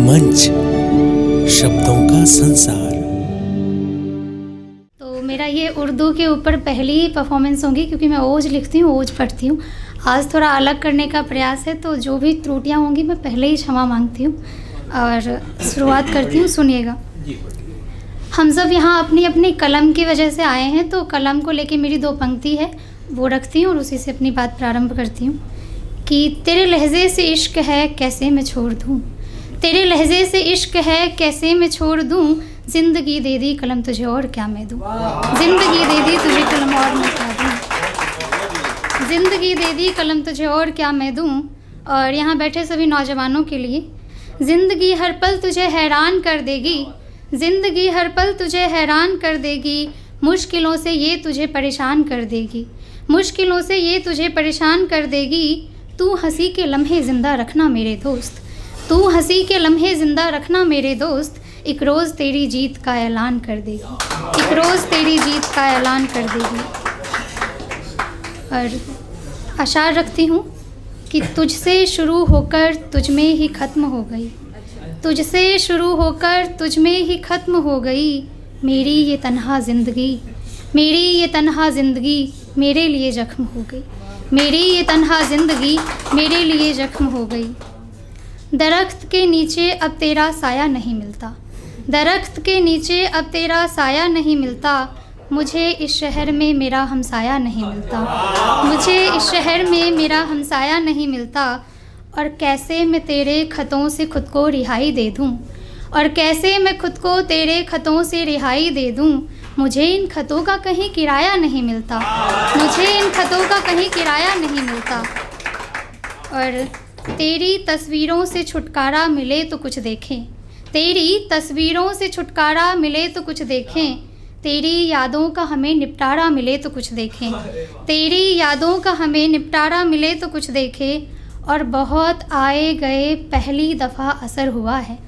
मंच, शब्दों का संसार। तो मेरा ये उर्दू के ऊपर पहली परफॉर्मेंस होगी, क्योंकि मैं ओज लिखती हूँ, ओज पढ़ती हूँ। आज थोड़ा अलग करने का प्रयास है, तो जो भी त्रुटियाँ होंगी मैं पहले ही क्षमा मांगती हूँ और शुरुआत करती हूँ। सुनिएगा। हम सब यहाँ अपनी अपनी कलम की वजह से आए हैं, तो कलम को लेके मेरी 2 पंक्ति है, वो रखती हूँ और उसी से अपनी बात प्रारंभ करती हूँ कि तेरे लहजे से इश्क है कैसे मैं छोड़ दूँ, तेरे लहजे से इश्क है कैसे मैं छोड़ दूँ, ज़िंदगी दे दी कलम तुझे और क्या मैं दूँ, ज़िंदगी दे दी तुझे कलम और मैं क्या दूँ, ज़िंदगी दे दी कलम तुझे और क्या मैं दूँ। और यहाँ बैठे सभी नौजवानों के लिए, ज़िंदगी हर पल तुझे हैरान कर देगी, ज़िंदगी हर पल तुझे हैरान कर देगी, मुश्किलों से ये तुझे परेशान कर देगी, मुश्किलों से ये तुझे परेशान कर देगी। तू हंसी के लम्हे ज़िंदा रखना मेरे दोस्त, तू हंसी के लम्हे ज़िंदा रखना मेरे दोस्त, एक रोज़ तेरी जीत का ऐलान कर देगी, एक रोज़ तेरी जीत का ऐलान कर देगी। और अशार रखती हूँ कि तुझसे शुरू होकर तुझ में ही ख़त्म हो गई, तुझसे शुरू होकर तुझ में ही ख़त्म हो गई, मेरी ये तन्हा ज़िंदगी, मेरी ये तन्हा ज़िंदगी मेरे लिए ज़ख्म हो गई, मेरी ये तन्हा ज़िंदगी मेरे लिए ज़ख्म हो गई। दरख्त के नीचे अब तेरा साया नहीं मिलता, दरख्त के नीचे अब तेरा साया नहीं मिलता, मुझे इस शहर में मेरा हमसाया नहीं मिलता, मुझे इस शहर में मेरा हमसाया नहीं मिलता। और कैसे मैं तेरे ख़तों से खुद को रिहाई दे दूँ, और कैसे मैं खुद को तेरे ख़तों से रिहाई दे दूँ, मुझे इन ख़तों का कहीं किराया नहीं मिलता, मुझे इन ख़तों का कहीं किराया नहीं मिलता। और तेरी तस्वीरों से छुटकारा मिले तो कुछ देखें, तेरी तस्वीरों से छुटकारा मिले तो कुछ देखें, तेरी यादों का हमें निपटारा मिले तो कुछ देखें, तेरी यादों का हमें निपटारा मिले तो कुछ देखें। और बहुत आए गए पहली दफ़ा असर हुआ है,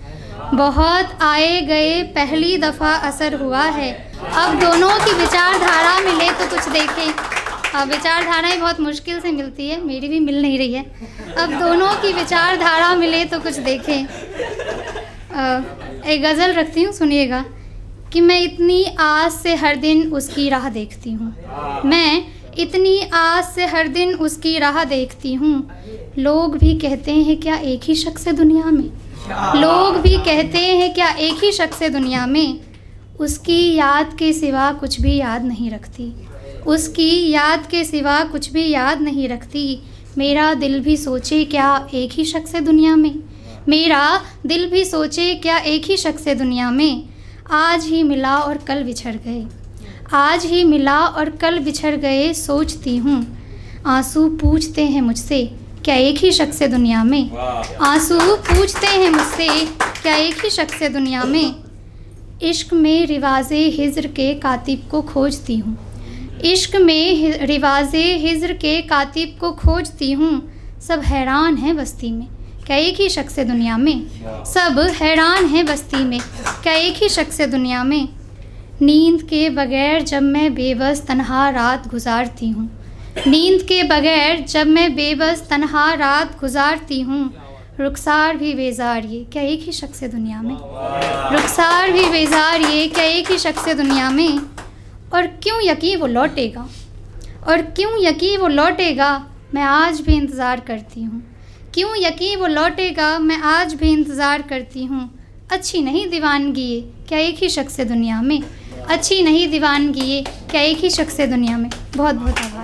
बहुत आए गए पहली दफ़ा असर हुआ है, अब दोनों की विचारधारा मिले तो कुछ देखें। अब विचारधाराएँ बहुत मुश्किल से मिलती है, मेरी भी मिल नहीं रही है, अब दोनों की विचारधारा मिले तो कुछ देखें। एक गज़ल रखती हूँ, सुनिएगा कि मैं इतनी आस से हर दिन उसकी राह देखती हूँ, मैं इतनी आस से हर दिन उसकी राह देखती हूँ, लोग भी कहते हैं क्या एक ही शख्स है दुनिया में, लोग भी कहते हैं क्या एक ही शख्स है दुनिया में, उसकी याद के सिवा कुछ भी याद नहीं रखती, उसकी याद के सिवा कुछ भी याद नहीं रखती, मेरा दिल भी सोचे क्या एक ही शख्स है दुनिया में, मेरा दिल भी सोचे क्या एक ही शख्स है दुनिया में। आज ही मिला और कल बिछड़ गए, आज ही मिला और कल बिछड़ गए, सोचती हूँ आंसू पूछते हैं मुझसे क्या एक ही शख्स है दुनिया में, आंसू पूछते हैं मुझसे क्या एक ही शख्स है दुनिया में। इश्क में रिवाज़े हिज्र के कातिब को खोजती हूँ, इश्क में रिवाज़े हिज्र के कातिब को खोजती हूँ, सब हैरान हैं बस्ती में क्या एक ही शख्स है दुनिया में, सब हैरान हैं बस्ती में क्या एक ही शख्स है दुनिया में। नींद के बग़ैर जब मैं बेबस तन्हा रात गुजारती हूँ, नींद के बग़ैर जब मैं बेबस तन्हा रात गुजारती हूँ, रुखसार भी बेजार ये क्या एक ही शख्स है दुनिया में, रुखसार भी बेजार ये क्या एक ही शख्स है दुनिया में। और क्यों यकीन वो लौटेगा, और क्यों यकीन वो लौटेगा, मैं आज भी इंतज़ार करती हूँ, क्यों यकीन वो लौटेगा, मैं आज भी इंतज़ार करती हूँ। अच्छी नहीं दीवानगी ये क्या एक ही शख्स है दुनिया में, अच्छी नहीं दीवानगी ये क्या एक ही शख्स है दुनिया में। बहुत बहुत आभार।